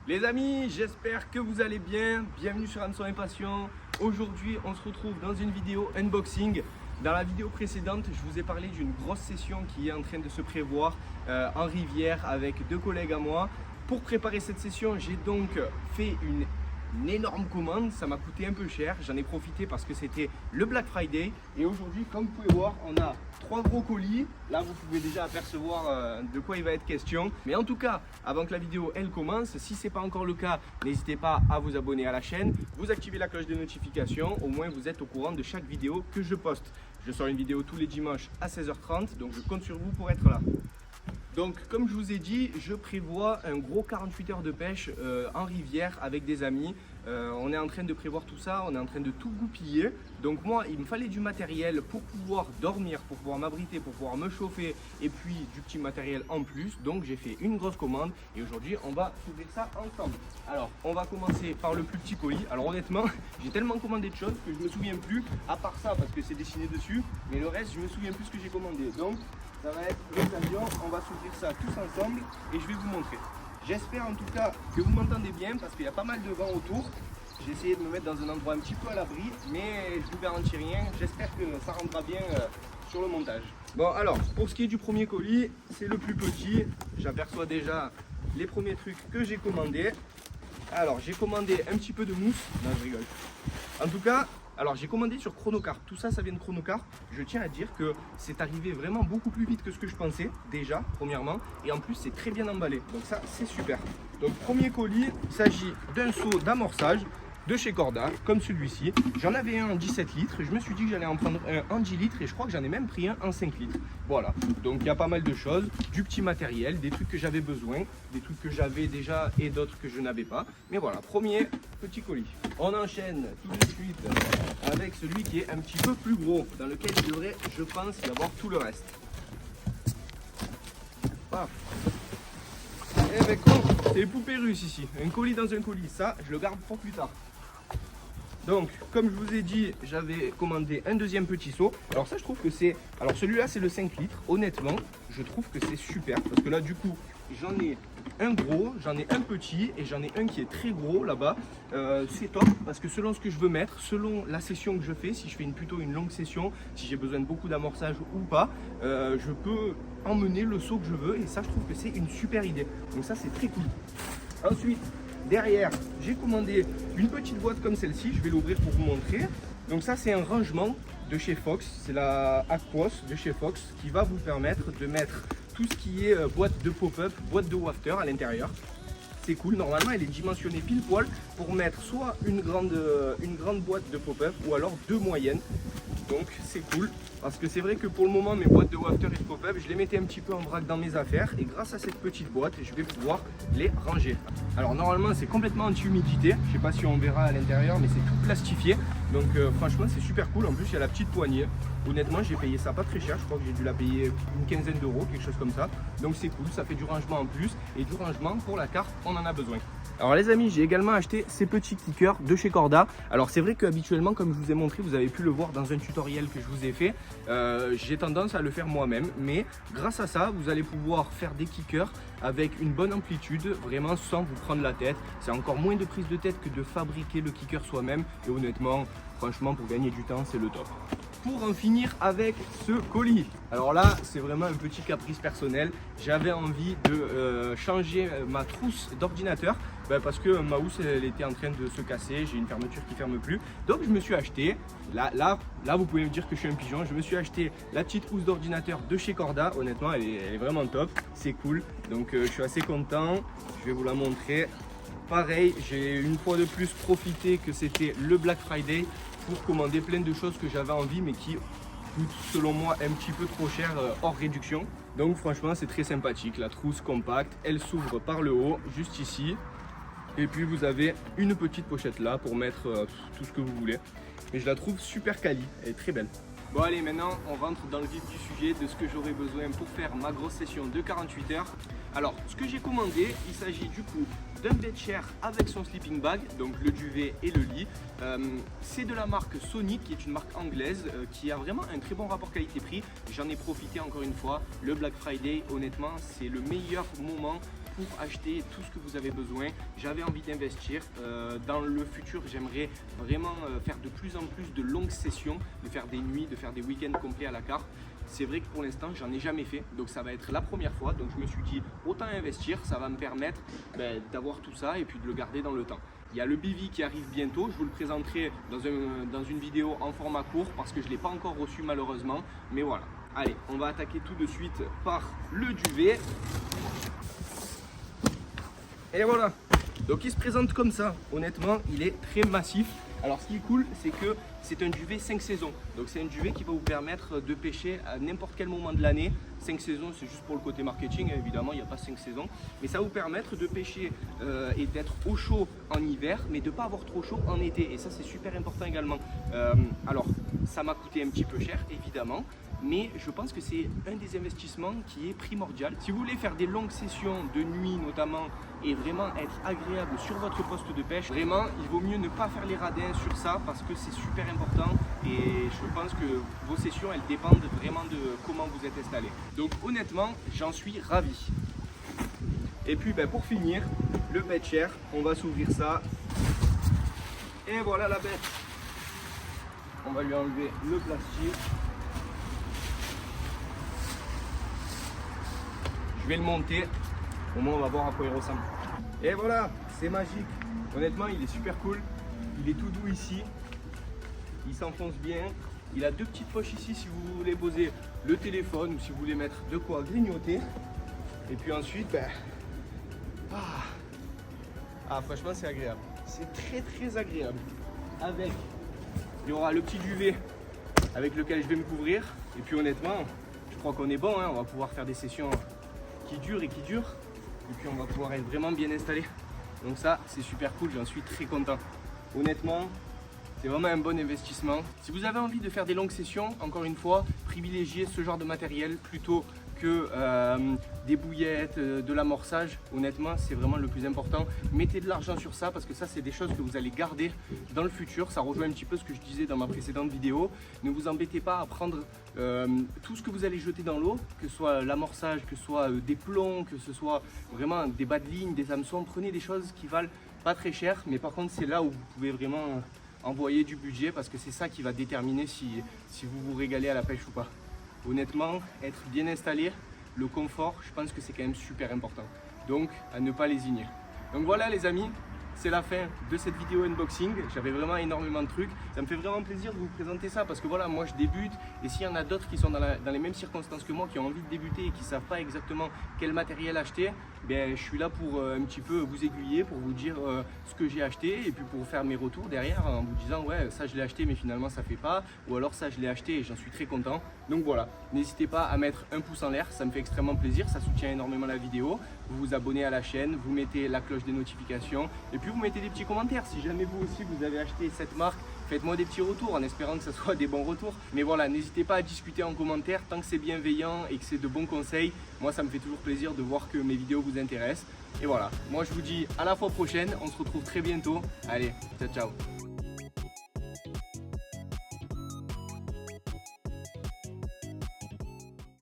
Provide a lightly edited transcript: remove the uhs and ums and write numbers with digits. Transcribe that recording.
Les amis, j'espère que vous allez bien. Bienvenue sur Hameçon et Passion. Aujourd'hui, on se retrouve dans une vidéo unboxing. Dans la vidéo précédente, je vous ai parlé d'une grosse session qui est en train de se prévoir en rivière avec deux collègues à moi. Pour préparer cette session, j'ai donc fait une énorme commande. Ça m'a coûté un peu cher. J'en ai profité parce que c'était le Black Friday. Et aujourd'hui, comme vous pouvez voir, on a 3 gros colis. Là, vous pouvez déjà apercevoir de quoi il va être question. Mais en tout cas, avant que la vidéo elle commence, si ce n'est pas encore le cas, n'hésitez pas à vous abonner à la chaîne. Vous activez la cloche de notification. Au moins, vous êtes au courant de chaque vidéo que je poste. Je sors une vidéo tous les dimanches à 16h30. Donc, je compte sur vous pour être là. Donc comme je vous ai dit, je prévois un gros 48 heures de pêche en rivière avec des amis. On est en train de prévoir tout ça, on est en train de tout goupiller. Donc moi, il me fallait du matériel pour pouvoir dormir, pour pouvoir m'abriter, pour pouvoir me chauffer et puis du petit matériel en plus. Donc j'ai fait une grosse commande et aujourd'hui on va s'ouvrir ça ensemble. Alors on va commencer par le plus petit colis. Alors honnêtement, j'ai tellement commandé de choses que je me souviens plus, à part ça parce que c'est dessiné dessus, mais le reste je me souviens plus ce que j'ai commandé. Donc ça va être l'occasion, on va s'ouvrir ça tous ensemble et je vais vous montrer. J'espère en tout cas que vous m'entendez bien parce qu'il y a pas mal de vent autour. J'ai essayé de me mettre dans un endroit un petit peu à l'abri, mais je vous garantis rien. J'espère que ça rendra bien sur le montage. Bon alors, pour ce qui est du premier colis, c'est le plus petit. J'aperçois déjà les premiers trucs que j'ai commandés. Alors j'ai commandé un petit peu de mousse. Non, je rigole. En tout cas, alors j'ai commandé sur Chronocar, tout ça, ça vient de Chronocar. Je tiens à dire que c'est arrivé vraiment beaucoup plus vite que ce que je pensais, déjà, premièrement. Et en plus, c'est très bien emballé, donc ça, c'est super. Donc premier colis, il s'agit d'un seau d'amorçage de chez Corda, comme celui-ci. J'en avais un en 17 litres, je me suis dit que j'allais en prendre un en 10 litres et je crois que j'en ai même pris un en 5 litres. Voilà, donc il y a pas mal de choses, du petit matériel, des trucs que j'avais besoin, des trucs que j'avais déjà et d'autres que je n'avais pas. Mais voilà, premier petit colis. On enchaîne tout de suite avec celui qui est un petit peu plus gros, dans lequel il devrait, je pense, y avoir tout le reste. Paf. Eh ben con, c'est les poupées russes ici. Un colis dans un colis, ça, je le garde pour plus tard. Donc, comme je vous ai dit, j'avais commandé un deuxième petit seau. Alors ça, je trouve que c'est... Alors celui-là, c'est le 5 litres. Honnêtement, je trouve que c'est super. Parce que là, du coup, j'en ai un gros, j'en ai un petit et j'en ai un qui est très gros là-bas. C'est top parce que selon ce que je veux mettre, selon la session que je fais, si je fais plutôt une longue session, si j'ai besoin de beaucoup d'amorçage ou pas, je peux emmener le seau que je veux et ça, je trouve que c'est une super idée. Donc ça, c'est très cool. Ensuite, derrière, j'ai commandé une petite boîte comme celle-ci. Je vais l'ouvrir pour vous montrer. Donc ça, c'est un rangement de chez Fox. C'est la Aquos de chez Fox qui va vous permettre de mettre tout ce qui est boîte de pop-up, boîte de wafter à l'intérieur. C'est cool. Normalement, elle est dimensionnée pile poil pour mettre soit une grande boîte de pop-up ou alors deux moyennes. Donc c'est cool parce que c'est vrai que pour le moment mes boîtes de wafter et de pop-up je les mettais un petit peu en vrac dans mes affaires et grâce à cette petite boîte je vais pouvoir les ranger. Alors normalement c'est complètement anti-humidité, je sais pas si on verra à l'intérieur mais c'est tout plastifié donc franchement c'est super cool. En plus il y a la petite poignée, honnêtement j'ai payé ça pas très cher, je crois que j'ai dû la payer une quinzaine d'euros, quelque chose comme ça. Donc c'est cool, ça fait du rangement en plus et du rangement pour la carte on en a besoin. Alors les amis, j'ai également acheté ces petits kickers de chez Corda. Alors c'est vrai qu'habituellement, comme je vous ai montré, vous avez pu le voir dans un tutoriel que je vous ai fait, j'ai tendance à le faire moi-même. Mais grâce à ça, vous allez pouvoir faire des kickers avec une bonne amplitude, vraiment sans vous prendre la tête. C'est encore moins de prise de tête que de fabriquer le kicker soi-même. Et honnêtement, franchement, pour gagner du temps, c'est le top. Pour en finir avec ce colis. Alors là, c'est vraiment un petit caprice personnel. J'avais envie de changer ma trousse d'ordinateur parce que ma housse elle était en train de se casser. J'ai une fermeture qui ferme plus. Donc je me suis acheté, là vous pouvez me dire que je suis un pigeon. Je me suis acheté la petite housse d'ordinateur de chez Corda. Honnêtement, elle est vraiment top. C'est cool. Donc je suis assez content. Je vais vous la montrer. Pareil, j'ai une fois de plus profité que c'était le Black Friday pour commander plein de choses que j'avais envie mais qui coûtent selon moi un petit peu trop cher hors réduction. Donc franchement c'est très sympathique, la trousse compacte, elle s'ouvre par le haut, juste ici. Et puis vous avez une petite pochette là pour mettre tout ce que vous voulez. Mais je la trouve super quali, elle est très belle. Bon allez, maintenant on rentre dans le vif du sujet de ce que j'aurai besoin pour faire ma grosse session de 48 heures. Alors ce que j'ai commandé, il s'agit du coup d'un beddshare avec son sleeping bag, donc le duvet et le lit. C'est de la marque Sonic, qui est une marque anglaise qui a vraiment un très bon rapport qualité-prix. J'en ai profité encore une fois, le Black Friday, honnêtement c'est le meilleur moment pour acheter tout ce que vous avez besoin. J'avais envie d'investir. Dans le futur, j'aimerais vraiment faire de plus en plus de longues sessions, de faire des nuits, de faire des week-ends complets à la carte. C'est vrai que pour l'instant, j'en ai jamais fait, donc ça va être la première fois. Donc je me suis dit, autant investir, ça va me permettre d'avoir tout ça et puis de le garder dans le temps. Il y a le BV qui arrive bientôt, je vous le présenterai dans une vidéo en format court parce que je ne l'ai pas encore reçu malheureusement. Mais voilà, allez, on va attaquer tout de suite par le duvet. Et voilà, donc il se présente comme ça, honnêtement, il est très massif. Alors ce qui est cool, c'est que c'est un duvet 5 saisons. Donc c'est un duvet qui va vous permettre de pêcher à n'importe quel moment de l'année. 5 saisons, c'est juste pour le côté marketing, évidemment, il n'y a pas 5 saisons. Mais ça va vous permettre de pêcher et d'être au chaud en hiver, mais de ne pas avoir trop chaud en été. Et ça, c'est super important également. Alors, ça m'a coûté un petit peu cher, évidemment. Mais je pense que c'est un des investissements qui est primordial. Si vous voulez faire des longues sessions de nuit notamment et vraiment être agréable sur votre poste de pêche, vraiment il vaut mieux ne pas faire les radins sur ça parce que c'est super important et je pense que vos sessions elles dépendent vraiment de comment vous êtes installé. Donc honnêtement j'en suis ravi. Et puis pour finir, le bait chair, on va s'ouvrir ça et voilà la bête. On va lui enlever le plastique. Je vais le monter, au moins on va voir à quoi il ressemble. Et voilà, c'est magique. Honnêtement, il est super cool. Il est tout doux ici. Il s'enfonce bien. Il a deux petites poches ici si vous voulez poser le téléphone ou si vous voulez mettre de quoi grignoter. Et puis ensuite, franchement c'est agréable. C'est très agréable. Avec, il y aura le petit duvet avec lequel je vais me couvrir. Et puis honnêtement, je crois qu'on est bon. On va pouvoir faire des sessions qui dure et puis on va pouvoir être vraiment bien installé. Donc ça c'est super cool, j'en suis très content. Honnêtement c'est vraiment un bon investissement. Si vous avez envie de faire des longues sessions, encore une fois, privilégiez ce genre de matériel plutôt que des bouillettes, de l'amorçage. Honnêtement c'est vraiment le plus important. Mettez de l'argent sur ça parce que ça c'est des choses que vous allez garder dans le futur. Ça rejoint un petit peu ce que je disais dans ma précédente vidéo. Ne vous embêtez pas à prendre tout ce que vous allez jeter dans l'eau, que ce soit l'amorçage, que ce soit des plombs, que ce soit vraiment des bas de ligne, des hameçons. Prenez des choses qui valent pas très cher, mais par contre c'est là où vous pouvez vraiment envoyer du budget parce que c'est ça qui va déterminer si vous vous régalez à la pêche ou pas. Honnêtement, être bien installé, le confort, je pense que c'est quand même super important. Donc, à ne pas lésigner. Donc voilà les amis, c'est la fin de cette vidéo unboxing. J'avais vraiment énormément de trucs. Ça me fait vraiment plaisir de vous présenter ça parce que voilà, moi je débute et s'il y en a d'autres qui sont dans les mêmes circonstances que moi, qui ont envie de débuter et qui ne savent pas exactement quel matériel acheter, je suis là pour un petit peu vous aiguiller, pour vous dire ce que j'ai acheté et puis pour faire mes retours derrière en vous disant ouais ça je l'ai acheté mais finalement ça fait pas, ou alors ça je l'ai acheté et j'en suis très content. Donc voilà, n'hésitez pas à mettre un pouce en l'air, ça me fait extrêmement plaisir, ça soutient énormément la vidéo. Vous vous abonnez à la chaîne, vous mettez la cloche des notifications et puis vous mettez des petits commentaires. Si jamais vous aussi vous avez acheté cette marque, faites-moi des petits retours en espérant que ce soit des bons retours. Mais voilà, n'hésitez pas à discuter en commentaire tant que c'est bienveillant et que c'est de bons conseils. Moi ça me fait toujours plaisir de voir que mes vidéos vous intéressent. Et voilà, moi je vous dis à la fois prochaine, on se retrouve très bientôt. Allez, ciao ciao.